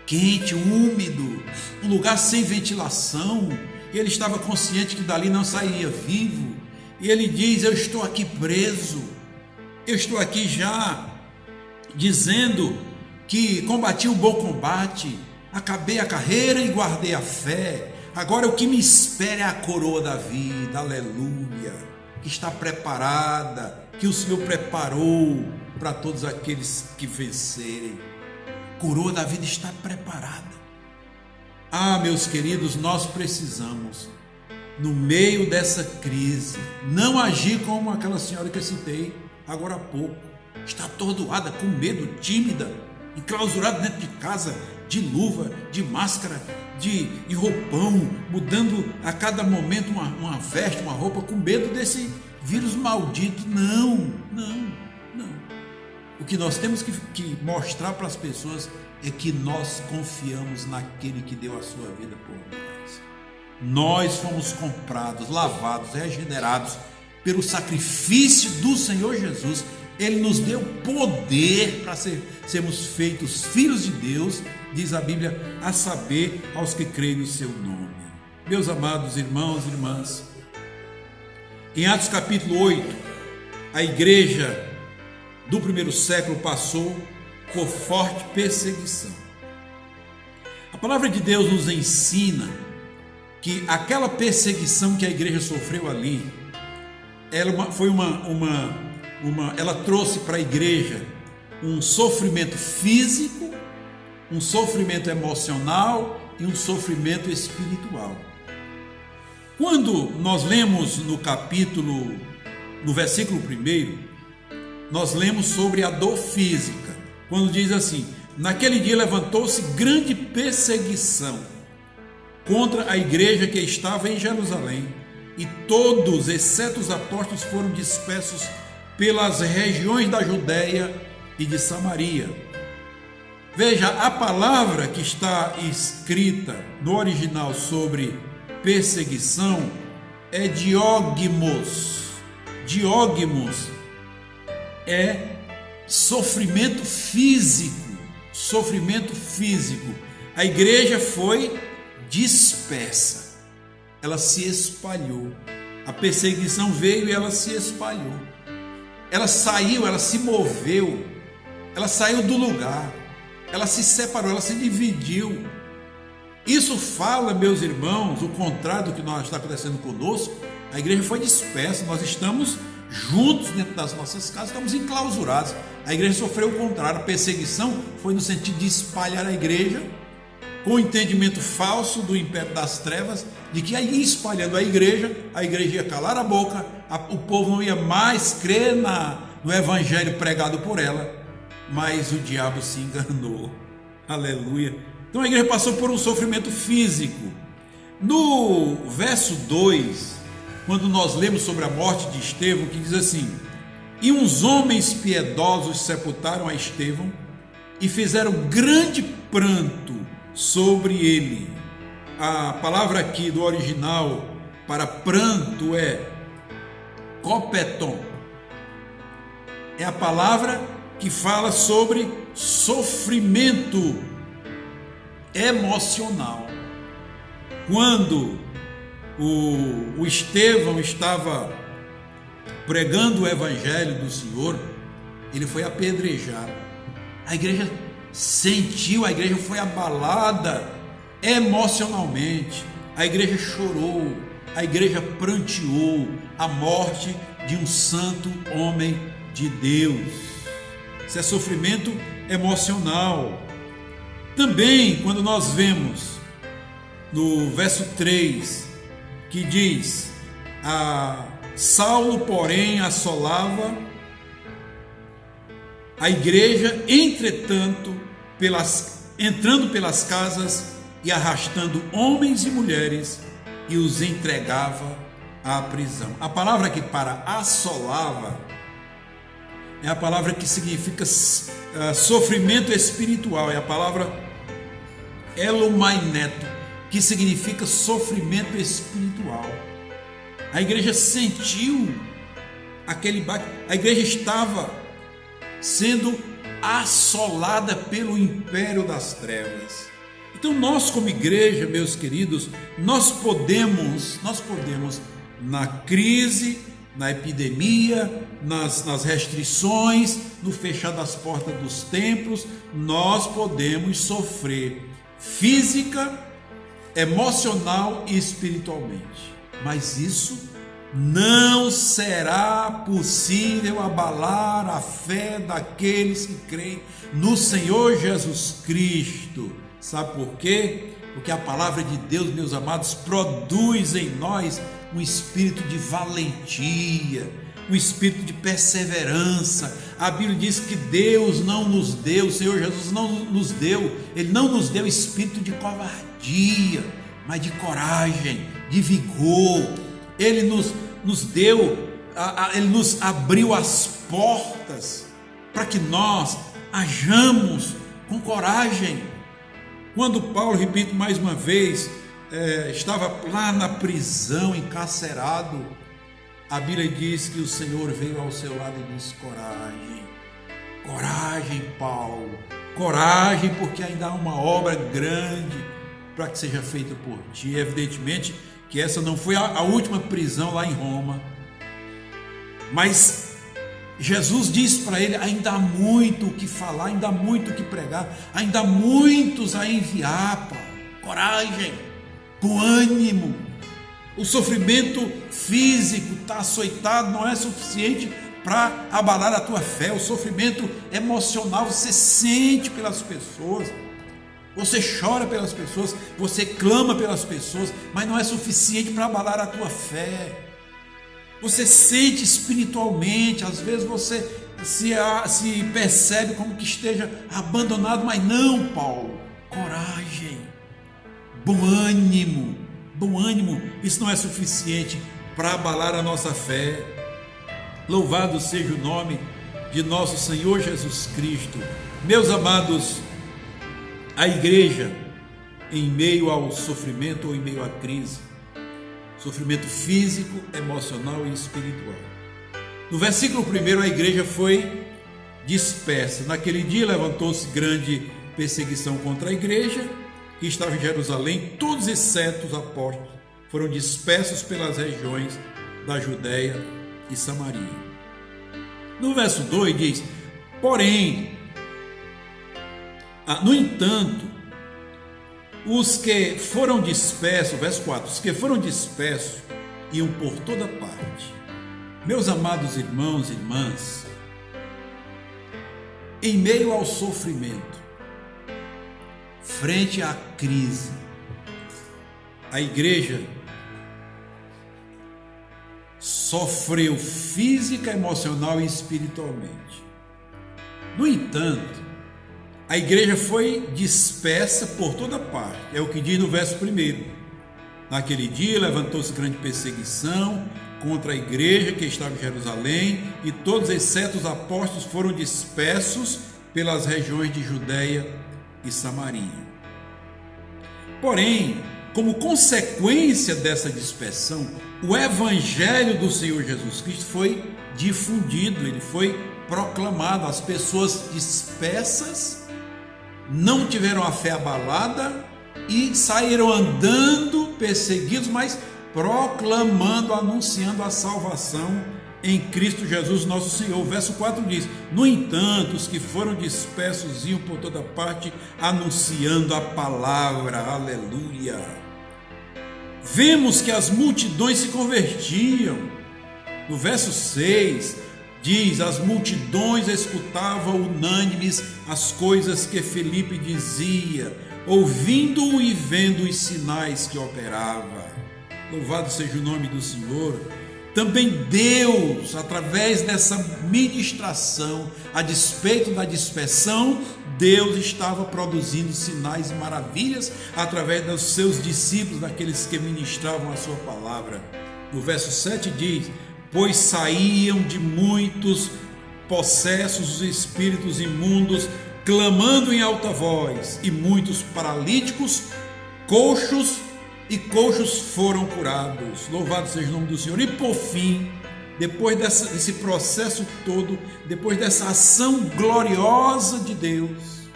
quente, úmido, um lugar sem ventilação. E ele estava consciente que dali não sairia vivo. E ele diz: eu estou aqui preso, eu estou aqui já dizendo que combati o bom combate, acabei a carreira e guardei a fé. Agora o que me espera é a coroa da vida, aleluia, que está preparada, que o Senhor preparou para todos aqueles que vencerem. Coroa da vida está preparada. Ah, meus queridos, nós precisamos, no meio dessa crise, não agir como aquela senhora que eu citei agora há pouco. Está atordoada, com medo, tímida, enclausurada dentro de casa, de luva, de máscara, de roupão, mudando a cada momento uma veste, uma roupa, com medo desse vírus maldito. Não. O que nós temos que mostrar para as pessoas é que nós confiamos naquele que deu a sua vida por nós. Nós fomos comprados, lavados, regenerados pelo sacrifício do Senhor Jesus. Ele nos deu poder para sermos feitos filhos de Deus, diz a Bíblia, a saber, aos que creem no seu nome. Meus amados irmãos e irmãs, em Atos capítulo 8, a igreja do primeiro século passou por forte perseguição. A palavra de Deus nos ensina que aquela perseguição que a igreja sofreu ali, ela trouxe para a igreja um sofrimento físico, um sofrimento emocional e um sofrimento espiritual. Quando nós lemos no versículo 1, nós lemos sobre a dor física, quando diz assim: naquele dia levantou-se grande perseguição contra a igreja que estava em Jerusalém, e todos, exceto os apóstolos, foram dispersos pelas regiões da Judéia e de Samaria. Veja, a palavra que está escrita no original sobre perseguição é diógmos. Diógmos é sofrimento físico. Sofrimento físico. A igreja foi dispersa. Ela se espalhou. A perseguição veio e ela se espalhou. Ela saiu, ela se moveu. Ela saiu do lugar. Ela se separou, ela se dividiu. Isso fala, meus irmãos, o contrário do que está acontecendo conosco. A igreja foi dispersa, nós estamos juntos dentro das nossas casas, estamos enclausurados. A igreja sofreu o contrário. A perseguição foi no sentido de espalhar a igreja, com o entendimento falso do império das trevas, de que aí espalhando a igreja ia calar a boca, o povo não ia mais crer no evangelho pregado por ela, mas o diabo se enganou. Aleluia. Então a igreja passou por um sofrimento físico. No verso 2, quando nós lemos sobre a morte de Estevão, que diz assim: e uns homens piedosos sepultaram a Estevão e fizeram grande pranto sobre ele. A palavra aqui do original para pranto é kopeton. É a palavra que fala sobre sofrimento emocional. Quando o Estevão estava pregando o evangelho do Senhor, ele foi apedrejado. A igreja sentiu, a igreja foi abalada emocionalmente. A igreja chorou, a igreja pranteou a morte de um santo homem de Deus. Isso é sofrimento emocional. Também, quando nós vemos no verso 3, que diz: Saulo, porém, assolava a igreja, entretanto, entrando pelas casas e arrastando homens e mulheres, e os entregava à prisão. A palavra aqui para assolava é a palavra que significa sofrimento espiritual, é a palavra elomaineto, que significa sofrimento espiritual. A igreja sentiu aquele baque, a igreja estava sendo assolada pelo império das trevas. Então nós, como igreja, meus queridos, nós podemos na crise, na epidemia, nas restrições, no fechar das portas dos templos, nós podemos sofrer física, emocional e espiritualmente. Mas isso não será possível abalar a fé daqueles que creem no Senhor Jesus Cristo. Sabe por quê? Porque a palavra de Deus, meus amados, produz em nós um espírito de valentia, um espírito de perseverança. A Bíblia diz que Deus não nos deu, o Senhor Jesus não nos deu, Ele não nos deu espírito de covardia, mas de coragem, de vigor. Ele nos deu, Ele nos abriu as portas para que nós hajamos com coragem. Quando Paulo, repito mais uma vez, estava lá na prisão, encarcerado, a Bíblia diz que o Senhor veio ao seu lado e disse: coragem, coragem, Paulo, coragem, porque ainda há uma obra grande para que seja feita por ti. Evidentemente que essa não foi a última prisão lá em Roma, mas Jesus disse para ele: ainda há muito o que falar, ainda há muito o que pregar, ainda há muitos a enviar, Paulo. Coragem, com ânimo. O sofrimento físico está açoitado, não é suficiente para abalar a tua fé. O sofrimento emocional, você sente pelas pessoas, você chora pelas pessoas, você clama pelas pessoas, mas não é suficiente para abalar a tua fé. Você sente espiritualmente, às vezes você se percebe como que esteja abandonado, mas não, Paulo. Coragem, bom ânimo, isso não é suficiente para abalar a nossa fé. Louvado seja o nome de nosso Senhor Jesus Cristo. Meus amados, a igreja, em meio ao sofrimento ou em meio à crise, sofrimento físico, emocional e espiritual. No versículo 1, a igreja foi dispersa. Naquele dia levantou-se grande perseguição contra a igreja que estava em Jerusalém. Todos exceto os apóstolos foram dispersos pelas regiões da Judéia e Samaria. No verso 2 diz: porém, no entanto, os que foram dispersos, verso 4, os que foram dispersos iam por toda parte. Meus amados irmãos e irmãs, em meio ao sofrimento, frente à crise, a igreja sofreu física, emocional e espiritualmente. No entanto, a igreja foi dispersa por toda parte. É o que diz no verso 1. Naquele dia levantou-se grande perseguição contra a igreja que estava em Jerusalém, e todos, exceto os apóstolos, foram dispersos pelas regiões de Judéia e Samaria. Porém, como consequência dessa dispersão, o evangelho do Senhor Jesus Cristo foi difundido, ele foi proclamado. As pessoas dispersas não tiveram a fé abalada e saíram andando perseguidos, mas proclamando, anunciando a salvação em Cristo Jesus nosso Senhor. O verso 4 diz: no entanto, os que foram dispersos iam por toda parte anunciando a palavra. Aleluia! Vemos que as multidões se convertiam. No verso 6 diz: as multidões escutavam unânimes as coisas que Filipe dizia, ouvindo e vendo os sinais que operava. Louvado seja o nome do Senhor. Também Deus, através dessa ministração, a despeito da dispersão, Deus estava produzindo sinais e maravilhas através dos seus discípulos, daqueles que ministravam a sua palavra. No verso 7 diz: pois saíam de muitos possessos os espíritos imundos, clamando em alta voz, e muitos paralíticos, coxos foram curados. Louvado seja o nome do Senhor. E por fim, depois desse processo todo, depois dessa ação gloriosa de Deus,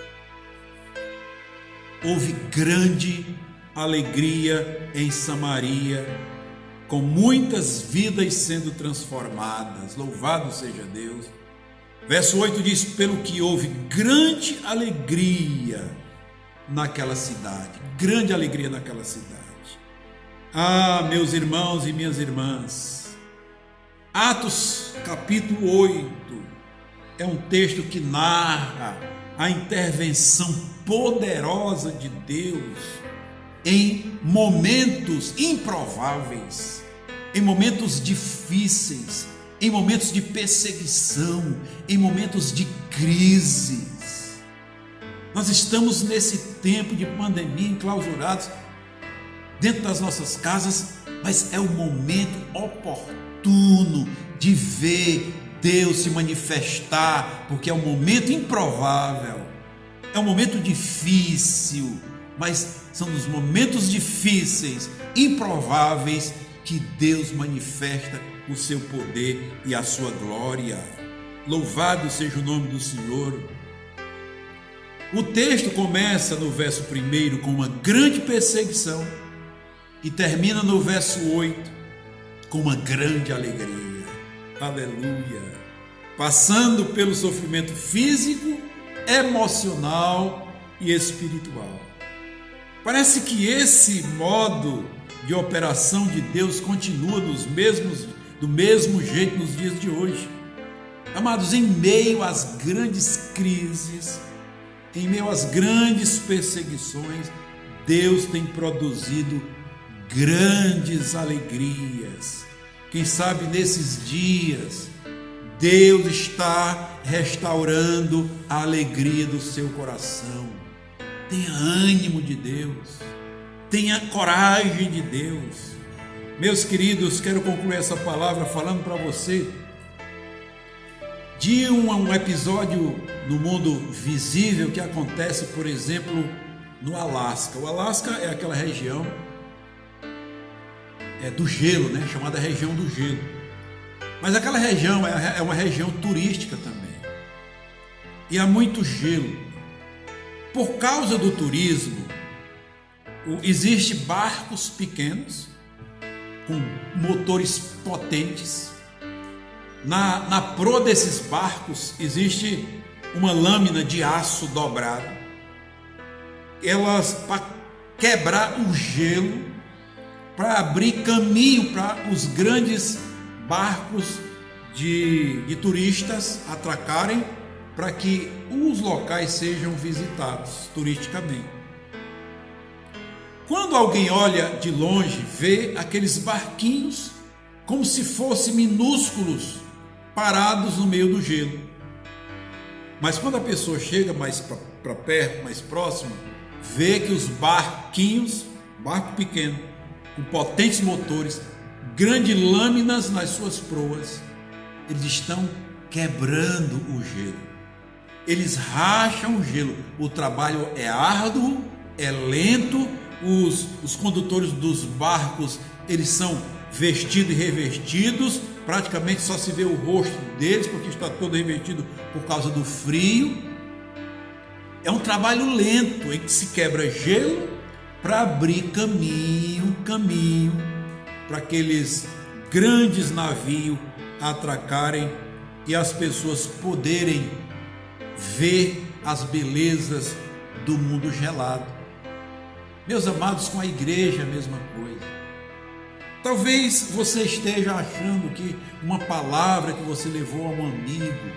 houve grande alegria em Samaria com muitas vidas sendo transformadas. Louvado seja Deus. Verso 8 diz: pelo que houve grande alegria naquela cidade. Grande alegria naquela cidade. Ah, meus irmãos e minhas irmãs, Atos capítulo 8 é um texto que narra a intervenção poderosa de Deus em momentos improváveis, em momentos difíceis, em momentos de perseguição, em momentos de crises. Nós estamos nesse tempo de pandemia, enclausurados dentro das nossas casas, mas é o momento oportuno de ver Deus se manifestar, porque é um momento improvável, é um momento difícil, mas são nos momentos difíceis, improváveis, que Deus manifesta o seu poder e a sua glória. Louvado seja o nome do Senhor. O texto começa no verso 1 com uma grande perseguição e termina no verso 8 com uma grande alegria. Aleluia! Passando pelo sofrimento físico, emocional e espiritual. Parece que esse modo de operação de Deus continua do mesmo jeito nos dias de hoje. Amados, em meio às grandes crises, em meio às grandes perseguições, Deus tem produzido grandes alegrias. Quem sabe nesses dias, Deus está restaurando a alegria do seu coração. Tenha ânimo de Deus, tenha coragem de Deus. Meus queridos, quero concluir essa palavra falando para você de um episódio no mundo visível que acontece, por exemplo, no Alasca. O Alasca é aquela região do gelo, né? Chamada região do gelo. Mas aquela região é uma região turística também. E há muito gelo. Por causa do turismo, existem barcos pequenos com motores potentes. Na proa desses barcos existe uma lâmina de aço dobrada. Elas, para quebrar o gelo, para abrir caminho para os grandes barcos de turistas atracarem, para que os locais sejam visitados turisticamente. Quando alguém olha de longe, vê aqueles barquinhos como se fossem minúsculos, parados no meio do gelo. Mas quando a pessoa chega mais para perto, mais próximo, vê que os barquinhos, barco pequeno, com potentes motores, grandes lâminas nas suas proas, eles estão quebrando o gelo. Eles racham o gelo. O trabalho é árduo, é lento. Os condutores dos barcos, eles são vestidos e revestidos. Praticamente só se vê o rosto deles, porque está todo revestido por causa do frio. É um trabalho lento em que se quebra gelo para abrir caminho para aqueles grandes navios atracarem e as pessoas poderem ver as belezas do mundo gelado. Meus amados, com a igreja a mesma coisa. Talvez você esteja achando que uma palavra que você levou a um amigo,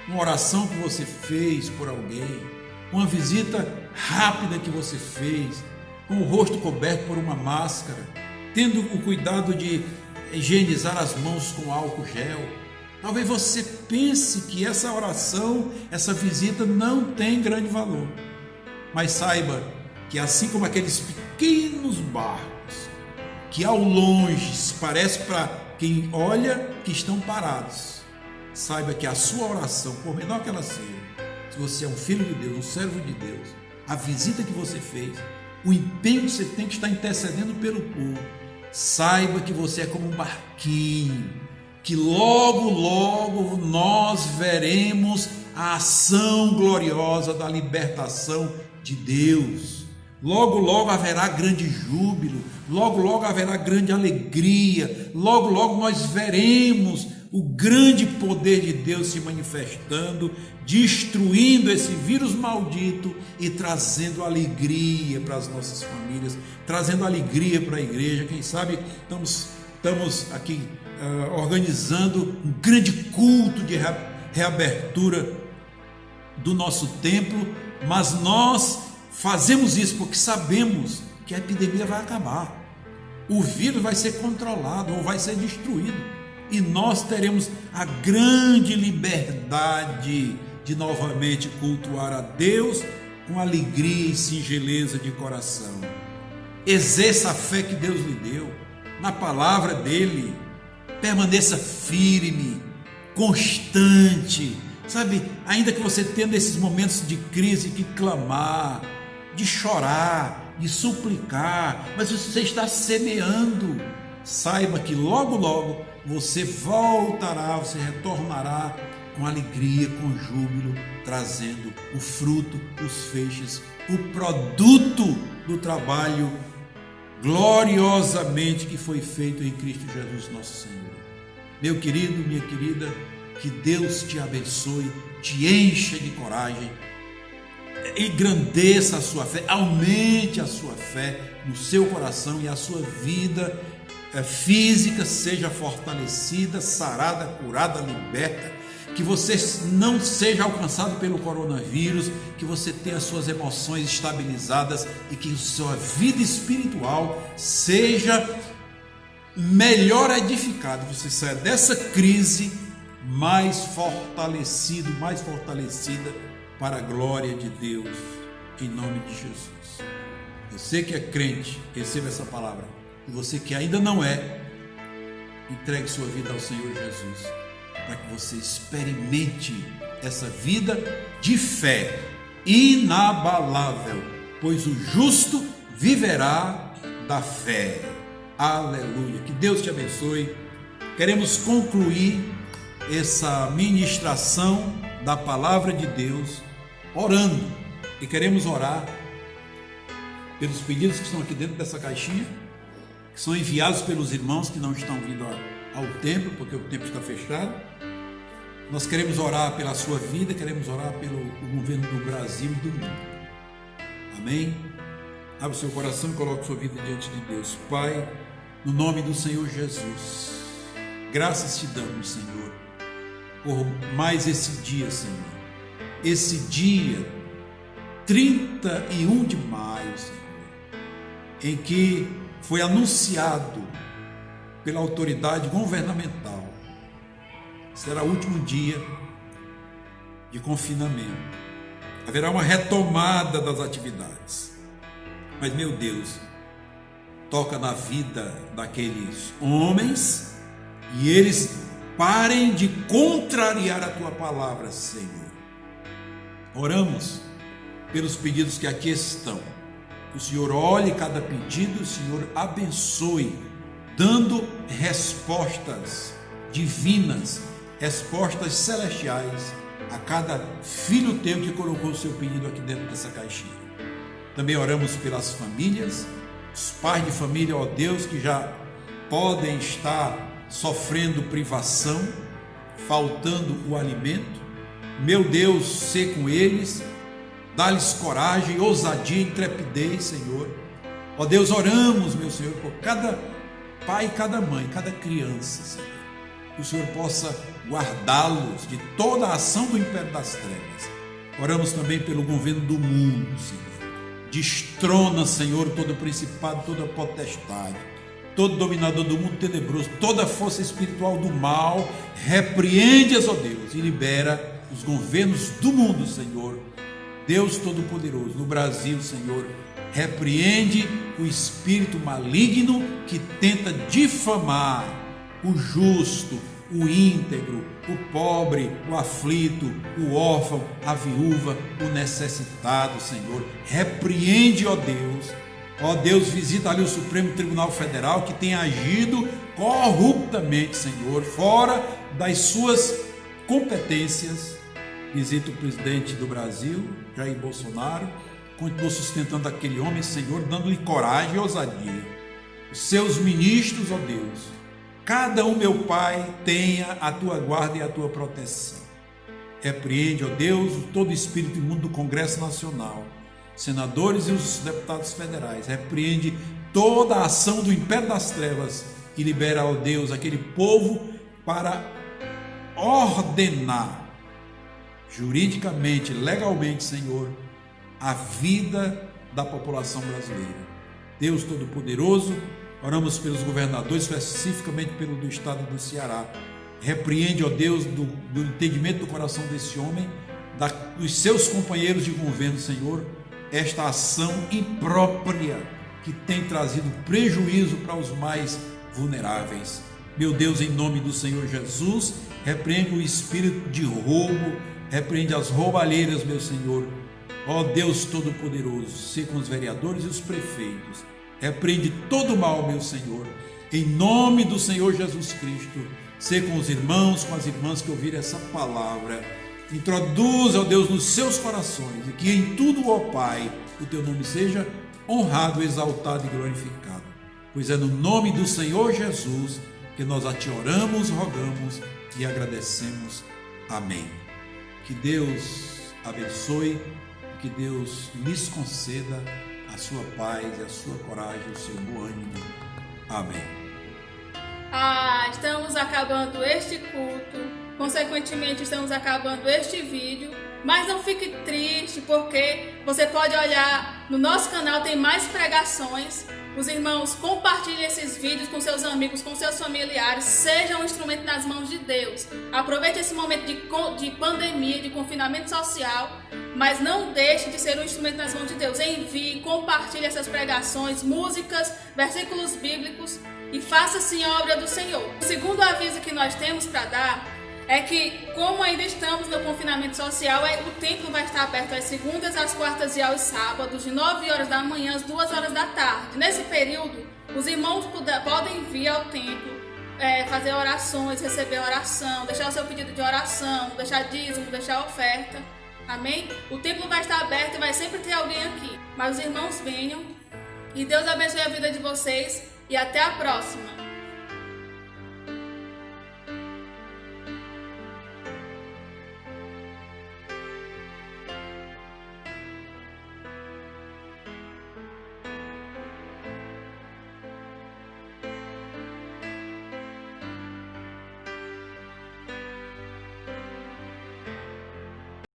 uma oração que você fez por alguém, uma visita rápida que você fez, com o rosto coberto por uma máscara, tendo o cuidado de higienizar as mãos com álcool gel. Talvez você pense que essa oração, essa visita não tem grande valor. Mas saiba que assim como aqueles pequenos barcos, que ao longe parece para quem olha que estão parados, saiba que a sua oração, por menor que ela seja, se você é um filho de Deus, um servo de Deus, a visita que você fez, o empenho que você tem que estar intercedendo pelo povo, saiba que você é como um barquinho, que logo, logo nós veremos a ação gloriosa da libertação de Deus. logo, logo haverá grande júbilo, logo, logo haverá grande alegria, logo, logo nós veremos o grande poder de Deus se manifestando, destruindo esse vírus maldito e trazendo alegria para as nossas famílias, trazendo alegria para a igreja. Quem sabe estamos aqui organizando um grande culto de reabertura do nosso templo, mas nós fazemos isso porque sabemos que a epidemia vai acabar, o vírus vai ser controlado ou vai ser destruído, e nós teremos a grande liberdade de novamente cultuar a Deus com alegria e singeleza de coração. Exerça a fé que Deus lhe deu na palavra dele, permaneça firme, constante, sabe, ainda que você tenha esses momentos de crise que clamar, de chorar, de suplicar, mas você está semeando, saiba que logo, logo você voltará, você retornará com alegria, com júbilo, trazendo o fruto, os feixes, o produto do trabalho gloriosamente que foi feito em Cristo Jesus nosso Senhor. Meu querido, minha querida, que Deus te abençoe, te encha de coragem, engrandeça a sua fé, aumente a sua fé no seu coração, e a sua vida física seja fortalecida, sarada, curada, liberta, que você não seja alcançado pelo coronavírus, que você tenha suas emoções estabilizadas e que sua vida espiritual seja melhor edificada, você saia dessa crise mais fortalecido, mais fortalecida para a glória de Deus, em nome de Jesus. Você que é crente, receba essa palavra. E você que ainda não é, entregue sua vida ao Senhor Jesus, para que você experimente essa vida de fé inabalável, pois o justo viverá da fé. Aleluia. Que Deus te abençoe. Queremos concluir essa ministração da palavra de Deus orando, e queremos orar pelos pedidos que estão aqui dentro dessa caixinha, que são enviados pelos irmãos que não estão vindo ao templo, porque o templo está fechado. Nós queremos orar pela sua vida, queremos orar pelo governo do Brasil e do mundo. Amém? Abra o seu coração e coloque sua vida diante de Deus. Pai, no nome do Senhor Jesus, graças te damos, Senhor, por mais esse dia, Senhor. Esse dia, 31 de maio, Senhor, em que foi anunciado pela autoridade governamental, será o último dia de confinamento. Haverá uma retomada das atividades. Mas, meu Deus, toca na vida daqueles homens e eles parem de contrariar a tua palavra, Senhor. Oramos pelos pedidos que aqui estão. Que o Senhor olhe cada pedido, o Senhor abençoe, dando respostas divinas, respostas celestiais a cada filho teu que colocou o seu pedido aqui dentro dessa caixinha. Também oramos pelas famílias, os pais de família, ó Deus, que já podem estar sofrendo privação, faltando o alimento. Meu Deus, sê com eles, dá-lhes coragem, ousadia, intrepidez, Senhor. Ó Deus, oramos, meu Senhor, por cada pai, cada mãe, cada criança, Senhor. Que o Senhor possa guardá-los de toda a ação do império das trevas. Oramos também pelo governo do mundo, Senhor. Destrona, Senhor, todo principado, toda potestade, todo dominador do mundo tenebroso, toda força espiritual do mal. Repreende-as, ó Deus, e libera os governos do mundo, Senhor. Deus Todo-Poderoso, no Brasil, Senhor, repreende o espírito maligno que tenta difamar o justo, o íntegro, o pobre, o aflito, o órfão, a viúva, o necessitado, Senhor. Repreende, ó Deus. Ó Deus, visita ali o Supremo Tribunal Federal, que tem agido corruptamente, Senhor, fora das suas competências. Visita o presidente do Brasil, Jair Bolsonaro, Continua sustentando aquele homem, Senhor, dando-lhe coragem e ousadia. Os seus ministros, ó Deus, cada um, meu Pai, tenha a tua guarda e a tua proteção. Repreende, ó Deus, todo espírito imundo do Congresso Nacional, senadores e os deputados federais. Repreende toda a ação do império das trevas e libera, ó Deus, aquele povo para ordenar juridicamente, legalmente, Senhor, a vida da população brasileira. Deus Todo-Poderoso, oramos pelos governadores, especificamente pelo do estado do Ceará. Repreende, ó Deus, do entendimento do coração desse homem, dos seus companheiros de governo, Senhor, esta ação imprópria que tem trazido prejuízo para os mais vulneráveis. Meu Deus, em nome do Senhor Jesus, repreende o espírito de roubo, repreende as roubalheiras, meu Senhor. Ó Deus Todo-Poderoso, seja com os vereadores e os prefeitos. Repreende todo o mal, meu Senhor. Em nome do Senhor Jesus Cristo, seja com os irmãos, com as irmãs que ouviram essa palavra. Introduza, ó Deus, nos seus corações e que em tudo, ó Pai, o teu nome seja honrado, exaltado e glorificado. Pois é no nome do Senhor Jesus que nós a te oramos, rogamos e agradecemos. Amém. Que Deus abençoe, que Deus lhes conceda a sua paz, a sua coragem, o seu bom ânimo. Amém. Estamos acabando este culto, consequentemente estamos acabando este vídeo, mas não fique triste, porque você pode olhar no nosso canal, tem mais pregações. Os irmãos, compartilhem esses vídeos com seus amigos, com seus familiares, seja um instrumento nas mãos de Deus. Aproveite esse momento de pandemia, de confinamento social, mas não deixe de ser um instrumento nas mãos de Deus. Envie, compartilhe essas pregações, músicas, versículos bíblicos e faça assim a obra do Senhor. O segundo aviso que nós temos para dar é que, como ainda estamos no confinamento social, o templo vai estar aberto às segundas, às quartas e aos sábados, de 9 horas da manhã às 2 horas da tarde. Nesse período, os irmãos podem vir ao templo, fazer orações, receber oração, deixar o seu pedido de oração, deixar dízimo, deixar oferta. Amém? O templo vai estar aberto e vai sempre ter alguém aqui. Mas os irmãos venham e Deus abençoe a vida de vocês e até a próxima.